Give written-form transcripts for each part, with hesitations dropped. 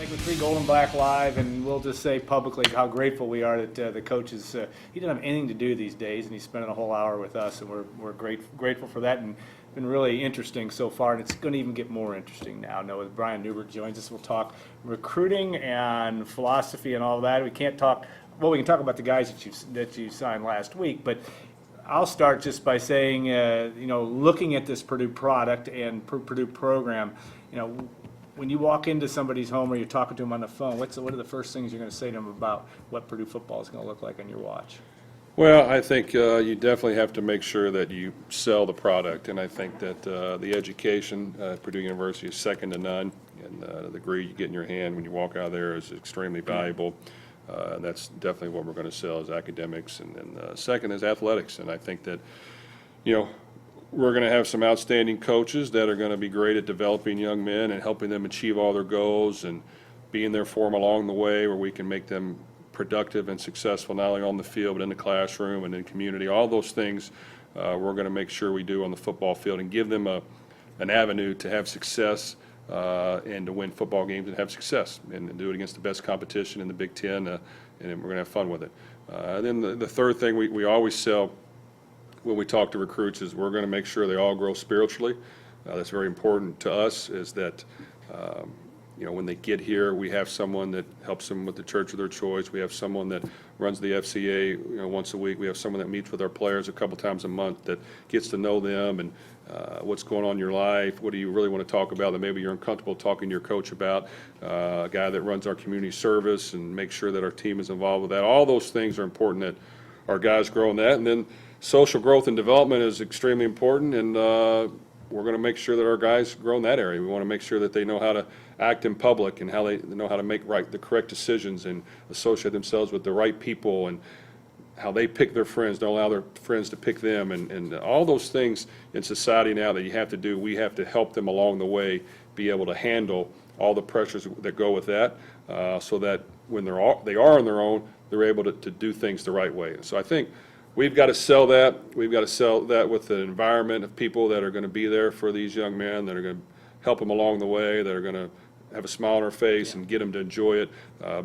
Like with 3 Gold and Black Live, and we'll just say publicly how grateful we are that the coach is, he didn't have anything to do these days, and he's spending a whole hour with us, and we're grateful for that, and been really interesting so far, and it's going to even get more interesting now. Now with Brian Newbert joins us, we'll talk recruiting and philosophy and all that. We can't talk, well, we can talk about the guys that you signed last week, but I'll start just by saying, looking at this Purdue product and Purdue program, when you walk into somebody's home or you're talking to them on the phone, what are the first things you're going to say to them about what Purdue football is going to look like on your watch? Well, I think you definitely have to make sure that you sell the product, and I think that the education at Purdue University is second to none, and the degree you get in your hand when you walk out of there is extremely valuable. And that's definitely what we're going to sell is academics, and then second is athletics, and I think that, we're going to have some outstanding coaches that are going to be great at developing young men and helping them achieve all their goals and being there for them along the way where we can make them productive and successful not only on the field but in the classroom and in community. All those things we're going to make sure we do on the football field and give them an avenue to have success and to win football games and have success and do it against the best competition in the Big Ten, and we're going to have fun with it. Then the third thing we always sell when we talk to recruits is we're going to make sure they all grow spiritually. That's very important to us, is that when they get here, we have someone that helps them with the church of their choice. We have someone that runs the FCA once a week. We have someone that meets with our players a couple times a month that gets to know them and what's going on in your life, what do you really want to talk about that maybe you're uncomfortable talking to your coach about, a guy that runs our community service and make sure that our team is involved with that. All those things are important that our guys grow in that. And then social growth and development is extremely important, and we're going to make sure that our guys grow in that area. We want to make sure that they know how to act in public and how they know how to make the correct decisions and associate themselves with the right people, and how they pick their friends, don't allow their friends to pick them, and all those things in society now that you have to do, we have to help them along the way be able to handle all the pressures that go with that, so that when they are on their own, they're able to do things the right way. So I think we've got to sell that. We've got to sell that with an environment of people that are going to be there for these young men, that are going to help them along the way, that are going to have a smile on their face and get them to enjoy it,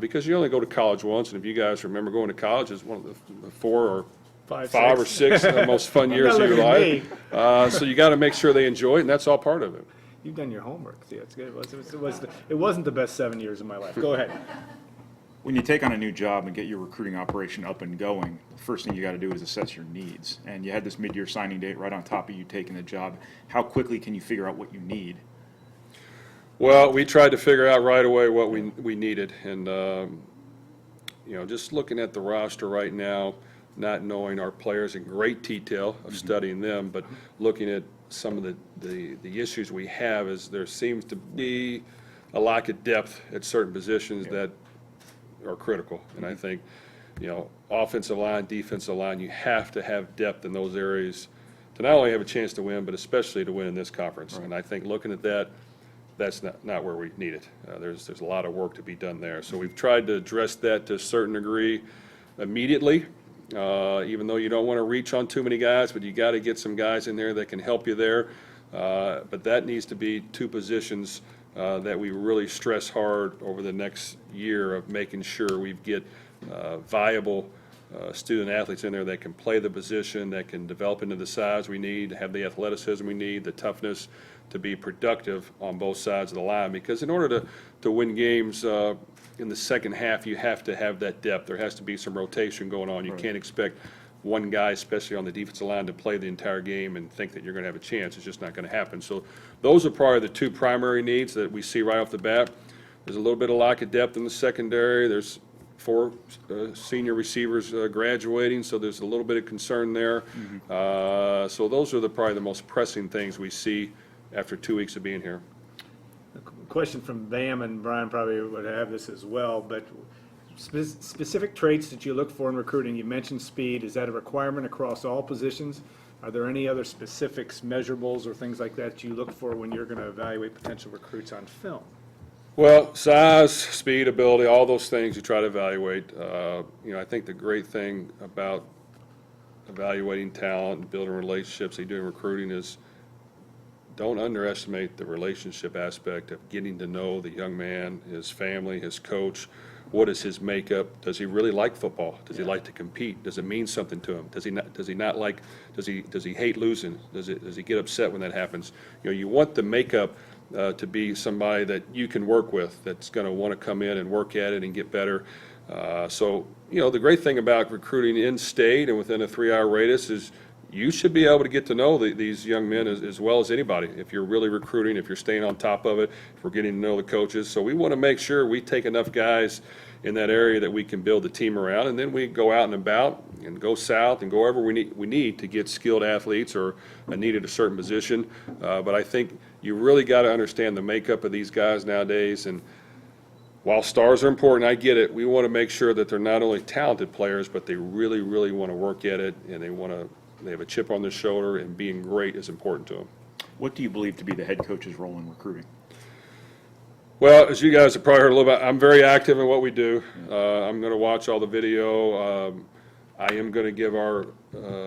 because you only go to college once, and if you guys remember going to college, it's one of the 4 or 5 or 6 most fun years of your life. So you got to make sure they enjoy it, and that's all part of it. You've done your homework. See, that's good. It wasn't the best 7 years of my life. Go ahead. When you take on a new job and get your recruiting operation up and going, the first thing you got to do is assess your needs. And you had this mid-year signing date right on top of you taking the job. How quickly can you figure out what you need? Well, we tried to figure out right away what we needed, and just looking at the roster right now, not knowing our players in great detail of studying them, but looking at some of the issues we have, is there seems to be a lack of depth at certain positions that are critical. And I think, offensive line, defensive line, you have to have depth in those areas to not only have a chance to win, but especially to win in this conference. Right. And I think looking at that, that's not where we need it. There's a lot of work to be done there. So we've tried to address that to a certain degree immediately, even though you don't want to reach on too many guys, but you got to get some guys in there that can help you there. But that needs to be 2 positions that we really stress hard over the next year, of making sure we get viable student athletes in there that can play the position, that can develop into the size we need, have the athleticism we need, the toughness to be productive on both sides of the line. Because in order to win games in the second half, you have to have that depth. There has to be some rotation going on. You can't expect one guy, especially on the defensive line, to play the entire game and think that you're going to have a chance. It's just not going to happen. So those are probably the 2 primary needs that we see right off the bat. There's a little bit of lack of depth in the secondary. There's 4 senior receivers graduating, so there's a little bit of concern there. So those are probably the most pressing things we see after 2 weeks of being here. A question from Bam, and Brian probably would have this as well, but specific traits that you look for in recruiting. You mentioned speed. Is that a requirement across all positions? Are there any other specifics, measurables, or things like that you look for when you're going to evaluate potential recruits on film? Well, size, speed, ability, all those things you try to evaluate. I think the great thing about evaluating talent and building relationships that you do in recruiting is don't underestimate the relationship aspect of getting to know the young man, his family, his coach. What is his makeup? Does he really like football? Does he like to compete? Does it mean something to him? Does he not like? Does he hate losing? Does he get upset when that happens? You know, you want the makeup to be somebody that you can work with, that's going to want to come in and work at it and get better. So, you know, the great thing about recruiting in state and within a 3-hour radius is you should be able to get to know these young men as well as anybody. If you're really recruiting, if you're staying on top of it, if we're getting to know the coaches. So we want to make sure we take enough guys in that area that we can build the team around, and then we go out and about and go south and go wherever we need to get skilled athletes or a need at a certain position. But I think you really got to understand the makeup of these guys nowadays. And while stars are important, I get it, we want to make sure that they're not only talented players, but they really, really want to work at it, and they have a chip on their shoulder, and being great is important to them. What do you believe to be the head coach's role in recruiting? Well, as you guys have probably heard a little bit, I'm very active in what we do. I'm going to watch all the video. I am going to give our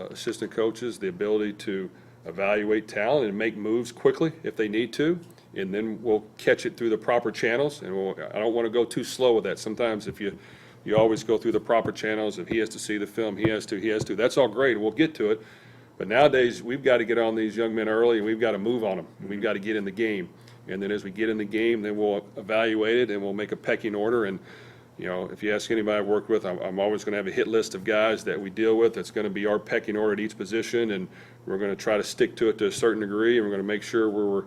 assistant coaches the ability to evaluate talent and make moves quickly if they need to, and then we'll catch it through the proper channels. And I don't want to go too slow with that. Sometimes if you always go through the proper channels. If he has to see the film, he has to. That's all great, and we'll get to it. But nowadays, we've got to get on these young men early, and we've got to move on them. We've got to get in the game. And then as we get in the game, then we'll evaluate it, and we'll make a pecking order. And, you know, if you ask anybody I've worked with, I'm always going to have a hit list of guys that we deal with. That's going to be our pecking order at each position, and we're going to try to stick to it to a certain degree, and we're going to make sure we're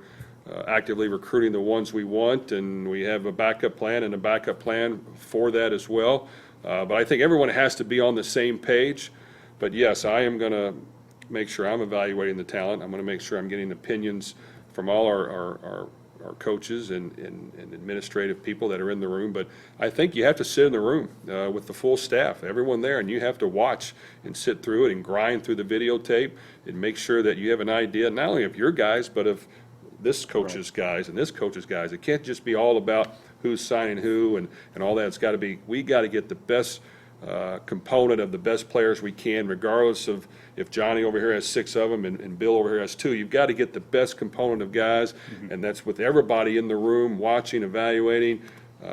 actively recruiting the ones we want, and we have a backup plan and a backup plan for that as well. But I think everyone has to be on the same page. But yes, I am going to make sure I'm evaluating the talent. I'm going to make sure I'm getting opinions from all our coaches and administrative people that are in the room. But I think you have to sit in the room with the full staff, everyone there, and you have to watch and sit through it and grind through the videotape and make sure that you have an idea not only of your guys, but of this coach's guys and this coach's guys. It can't just be all about who's signing who and all that. It's got to be, we got to get the best component of the best players we can, regardless of if Johnny over here has 6 of them and Bill over here has 2. You've got to get the best component of guys, and that's with everybody in the room watching, evaluating,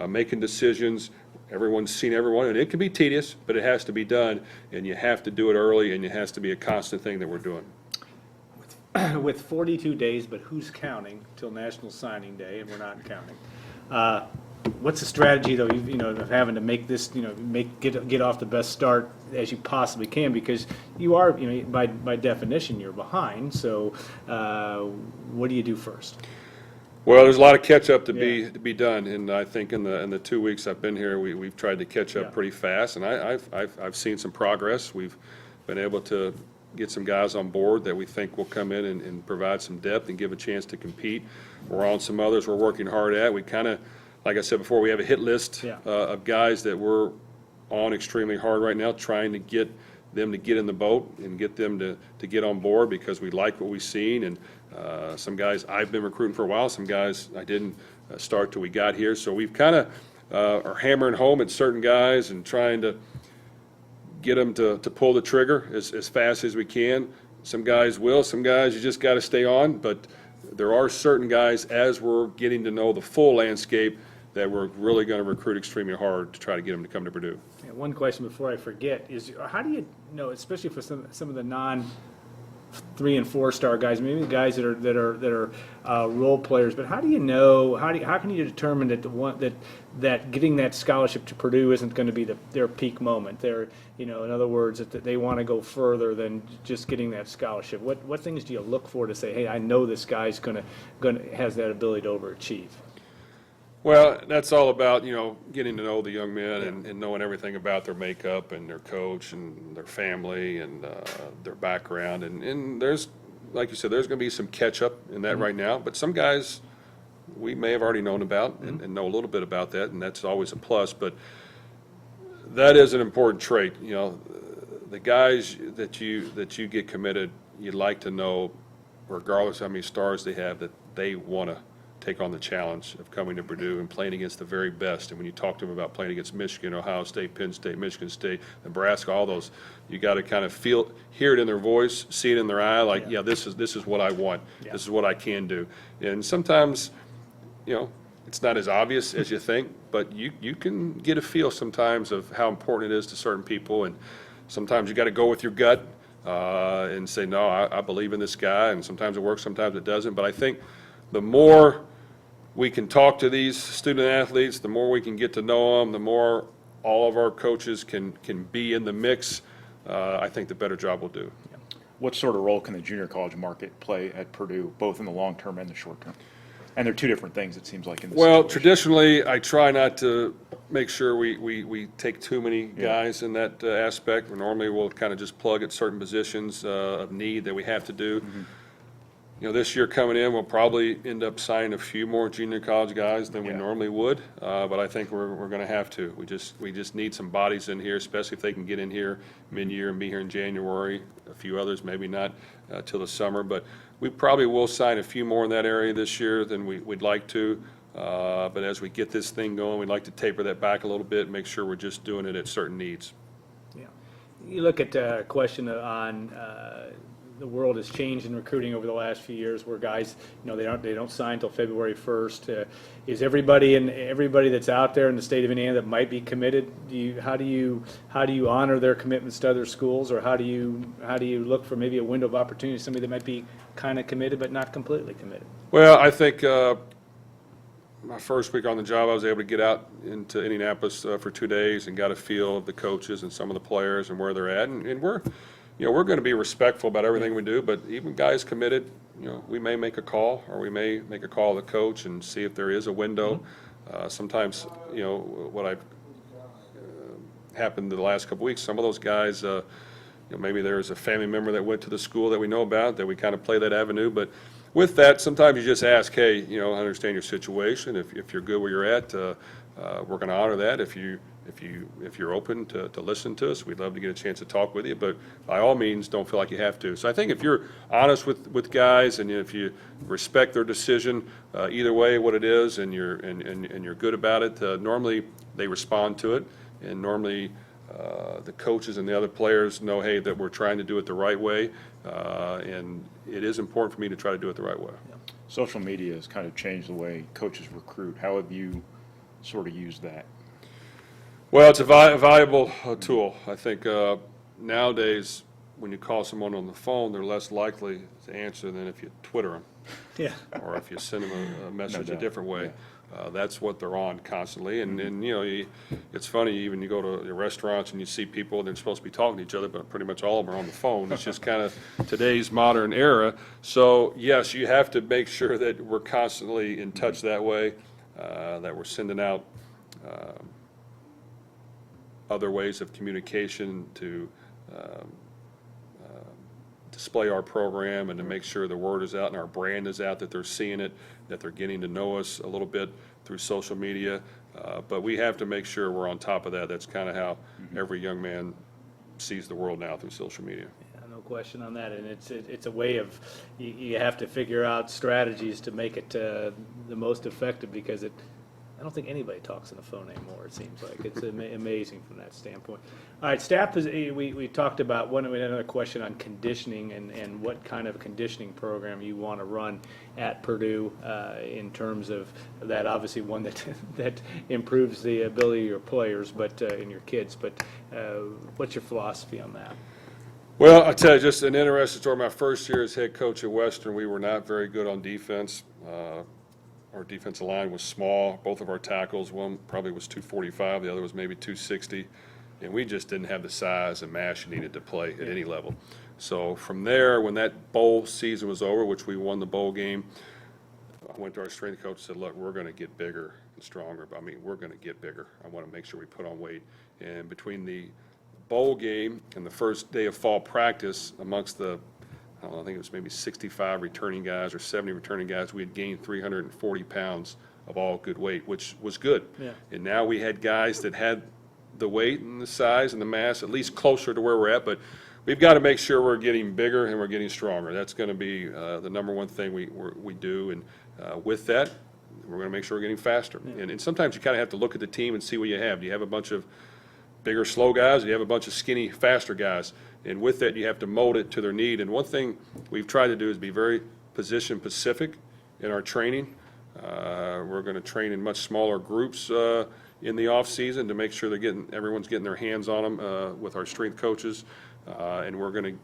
making decisions. Everyone's seen everyone, and it can be tedious, but it has to be done, and you have to do it early, and it has to be a constant thing that we're doing. With 42 days, but who's counting till National Signing Day, and we're not counting. What's the strategy, though, of having to make this, get off the best start as you possibly can, because you are, by definition, you're behind. So, what do you do first? Well, there's a lot of catch up to be done, and I think in the 2 weeks I've been here, we've tried to catch up pretty fast, and I've seen some progress. We've been able to get some guys on board that we think will come in and provide some depth and give a chance to compete. We're on some others we're working hard at. We kind of, like I said before, we have a hit list of guys that we're on extremely hard right now, trying to get them to get in the boat and get them to get on board, because we like what we've seen. And some guys I've been recruiting for a while, some guys I didn't start till we got here. So we've kind of are hammering home at certain guys and trying to get them to pull the trigger as fast as we can. Some guys will, some guys you just got to stay on, but there are certain guys, as we're getting to know the full landscape, that we're really going to recruit extremely hard to try to get them to come to Purdue. Yeah, one question before I forget is, how do you know, especially for some of the non 3- and 4-star guys, maybe the guys that are role players, but how do you know? How can you determine that getting that scholarship to Purdue isn't going to be their peak moment? In other words, that they want to go further than just getting that scholarship. What things do you look for to say, hey, I know this guy's going has that ability to overachieve? Well, that's all about, getting to know the young men and knowing everything about their makeup and their coach and their family and their background. And there's, like you said, there's going to be some catch-up in that right now. But some guys we may have already known about and know a little bit about that, and that's always a plus. But that is an important trait. The guys that you get committed, you'd like to know, regardless of how many stars they have, that they want to take on the challenge of coming to Purdue and playing against the very best. And when you talk to them about playing against Michigan, Ohio State, Penn State, Michigan State, Nebraska, all those, you got to kind of hear it in their voice, see it in their eye, like, yeah, this is what I want. Yeah. This is what I can do. And sometimes, you know, it's not as obvious as you think, but you can get a feel sometimes of how important it is to certain people. And sometimes you got to go with your gut and say, no, I believe in this guy. And sometimes it works, sometimes it doesn't. But I think the more we can talk to these student athletes, the more we can get to know them, the more all of our coaches can be in the mix, I think the better job we'll do. What sort of role can the junior college market play at Purdue, both in the long term and the short term? And they're two different things, it seems like, in this Well, situation. traditionally, I try not to make sure we take too many guys in that aspect. Normally, we'll kind of just plug at certain positions of need that we have to do. You know, this year coming in, we'll probably end up signing a few more junior college guys than we normally would, but I think we're going to have to. We just need some bodies in here, especially if they can get in here mid-year and be here in January. A few others, maybe not till the summer, but we probably will sign a few more in that area this year than we'd like to. But as we get this thing going, we'd like to taper that back a little bit and make sure we're just doing it at certain needs. Yeah. You look at a question on the world has changed in recruiting over the last few years, where guys, you know, they don't sign until February 1st. Is everybody that's out there in the state of Indiana that might be committed? How do you honor their commitments to other schools, or how do you look for maybe a window of opportunity, somebody that might be kind of committed but not completely committed? Well, I think my first week on the job, I was able to get out into Indianapolis for 2 days and got a feel of the coaches and some of the players and where they're at, and we're going to be respectful about everything we do, but even guys committed, you know, we may make a call, or we may make a call to the coach and see if there is a window. Sometimes, you know, what I've happened the last couple weeks, some of those guys, you know, maybe there's a family member that went to the school that we know about, that we kind of play that avenue. But with that, sometimes you just ask, hey, you know, I understand your situation. If you're good where you're at, we're going to honor that. If you're open to listen to us, we'd love to get a chance to talk with you, but by all means, don't feel like you have to. So I think if you're honest with guys, and if you respect their decision, either way what it is, and you're good about it, normally they respond to it, and normally the coaches and the other players know, hey, that we're trying to do it the right way, and it is important for me to try to do it the right way. Social media has kind of changed the way coaches recruit. How have you sort of used that? Well, it's a valuable tool. I think nowadays, when you call someone on the phone, they're less likely to answer than if you Twitter them. Yeah. Or if you send them a message No a doubt. different way. That's what they're on constantly. And you know, it's funny, even you go to the restaurants and you see people, they're supposed to be talking to each other, but pretty much all of them are on the phone. It's just kind of today's modern era. So, yes, you have to make sure that we're constantly in touch that way, that we're sending out other ways of communication to display our program, and to make sure the word is out and our brand is out, that they're seeing it, that they're getting to know us a little bit through social media. But we have to make sure we're on top of that. That's kind of how every young man sees the world now, through social media. Yeah, no question on that. And it's a way of, you have to figure out strategies to make it the most effective, because I don't think anybody talks on the phone anymore, it seems like. It's amazing from that standpoint. All right, staff, we talked about, we had another question on conditioning, and what kind of conditioning program you want to run at Purdue in terms of that, obviously one that improves the ability of your players, but and your kids. But what's your philosophy on that? Well, I tell you, just an interesting story. My first year as head coach at Western, we were not very good on defense. Our defensive line was small. Both of our tackles, one probably was 245, the other was maybe 260, and we just didn't have the size and mass you needed to play at any level. So from there, when that bowl season was over, which we won the bowl game, I went to our strength coach and said, look, we're going to get bigger and stronger. I mean, we're going to get bigger. I want to make sure we put on weight. And between the bowl game and the first day of fall practice, amongst the, I don't know, I think it was maybe 65 returning guys or 70 returning guys, we had gained 340 pounds of all good weight, which was good. Yeah. And now we had guys that had the weight and the size and the mass, at least closer to where we're at, but we've got to make sure we're getting bigger and we're getting stronger. That's going to be the number one thing we do. And with that, we're going to make sure we're getting faster. And sometimes you kind of have to look at the team and see what you have. Do you have a bunch of bigger, slow guys? Do you have a bunch of skinny, faster guys? And with that, you have to mold it to their need. And one thing we've tried to do is be very position specific in our training. We're going to train in much smaller groups in the off season to make sure everyone's getting their hands on them with our strength coaches. And we're going to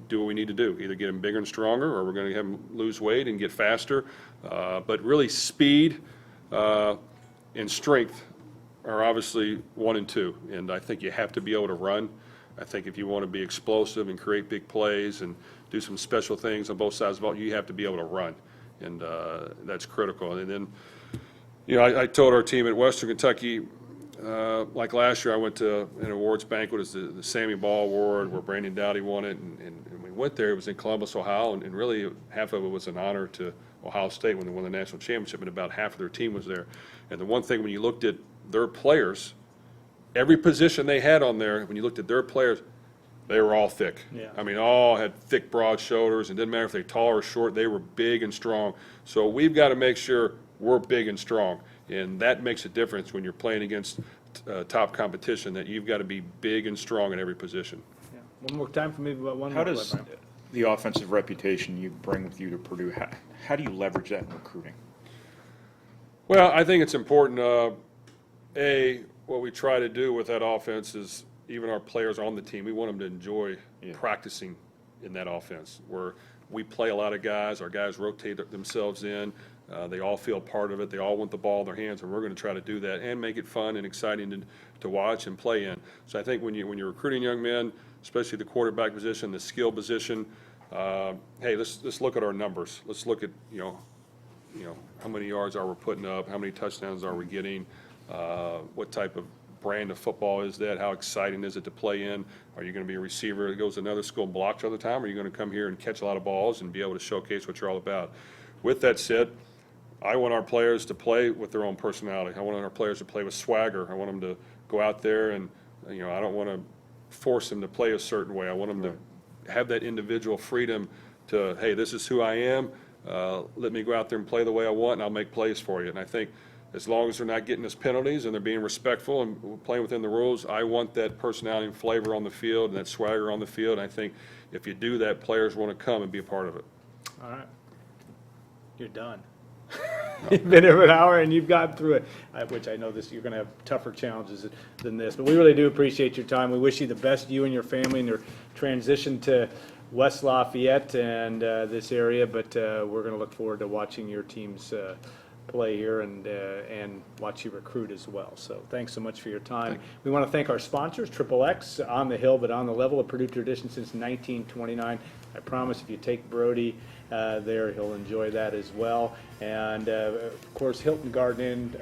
do what we need to do, either get them bigger and stronger, or we're going to have them lose weight and get faster. But really, speed and strength are obviously 1 and 2, and I think you have to be able to run. I think if you want to be explosive and create big plays and do some special things on both sides of the ball, you have to be able to run, and that's critical. And then, I told our team at Western Kentucky, like last year, I went to an awards banquet. It's the Sammy Ball Award where Brandon Dowdy won it, and we went there. It was in Columbus, Ohio, and really half of it was an honor to Ohio State when they won the national championship, and about half of their team was there. And the one thing, when you looked at their players, every position they had on there, when you looked at their players, they were all thick. Yeah. I mean, all had thick, broad shoulders. It didn't matter if they're tall or short, they were big and strong. So we've got to make sure we're big and strong. And that makes a difference when you're playing against top competition, that you've got to be big and strong in every position. Yeah. One more time for me, but one How more. does the offensive reputation you bring with you to Purdue, how do you leverage that in recruiting? Well, I think it's important. What we try to do with that offense is, even our players on the team, we want them to enjoy practicing in that offense, where we play a lot of guys, our guys rotate themselves in, they all feel part of it, they all want the ball in their hands, and we're going to try to do that and make it fun and exciting to watch and play in. So I think when you're recruiting young men, especially the quarterback position, the skill position, hey, let's look at our numbers. Let's look at, how many yards are we putting up, how many touchdowns are we getting, what type of brand of football is that, how exciting is it to play in, are you going to be a receiver that goes to another school and blocks all the time, or are you going to come here and catch a lot of balls and be able to showcase what you're all about? With that said, I want our players to play with their own personality. I want our players to play with swagger. I want them to go out there and, I don't want to force them to play a certain way. I want them to have that individual freedom to, hey, this is who I am. Let me go out there and play the way I want, and I'll make plays for you. And I think as long as they're not getting us penalties and they're being respectful and playing within the rules, I want that personality and flavor on the field and that swagger on the field. And I think if you do that, players want to come and be a part of it. All right. You're done. You've been here for an hour and you've gotten through it, which I know you're going to have tougher challenges than this. But we really do appreciate your time. We wish you the best, you and your family, in your transition to West Lafayette and this area. But we're going to look forward to watching your teams play here and watch you recruit as well. So thanks so much for your time. We want to thank our sponsors, XXX, On the Hill but on the Level, a Purdue tradition since 1929. I promise if you take Brody there, he'll enjoy that as well. And of course, Hilton Garden Inn,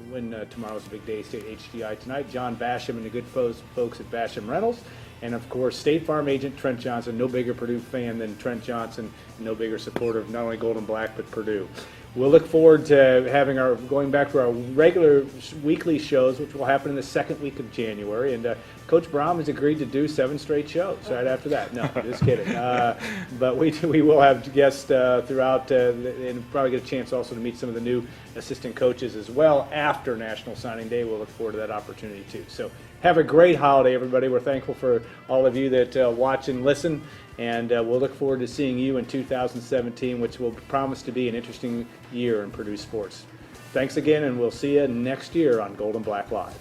when tomorrow's a big day, State HDI tonight. John Basham and the good folks at Basham Reynolds. And of course, State Farm agent Trent Johnson. No bigger Purdue fan than Trent Johnson. No bigger supporter of not only Gold and Black but Purdue. We'll look forward to going back to our regular weekly shows, which will happen in the second week of January. And Coach Brohm has agreed to do 7 straight shows right after that. No, just kidding. But we will have guests throughout, and probably get a chance also to meet some of the new assistant coaches as well after National Signing Day. We'll look forward to that opportunity too. So have a great holiday, everybody. We're thankful for all of you that watch and listen. And we'll look forward to seeing you in 2017, which will promise to be an interesting year in Purdue sports. Thanks again, and we'll see you next year on Gold and Black Live.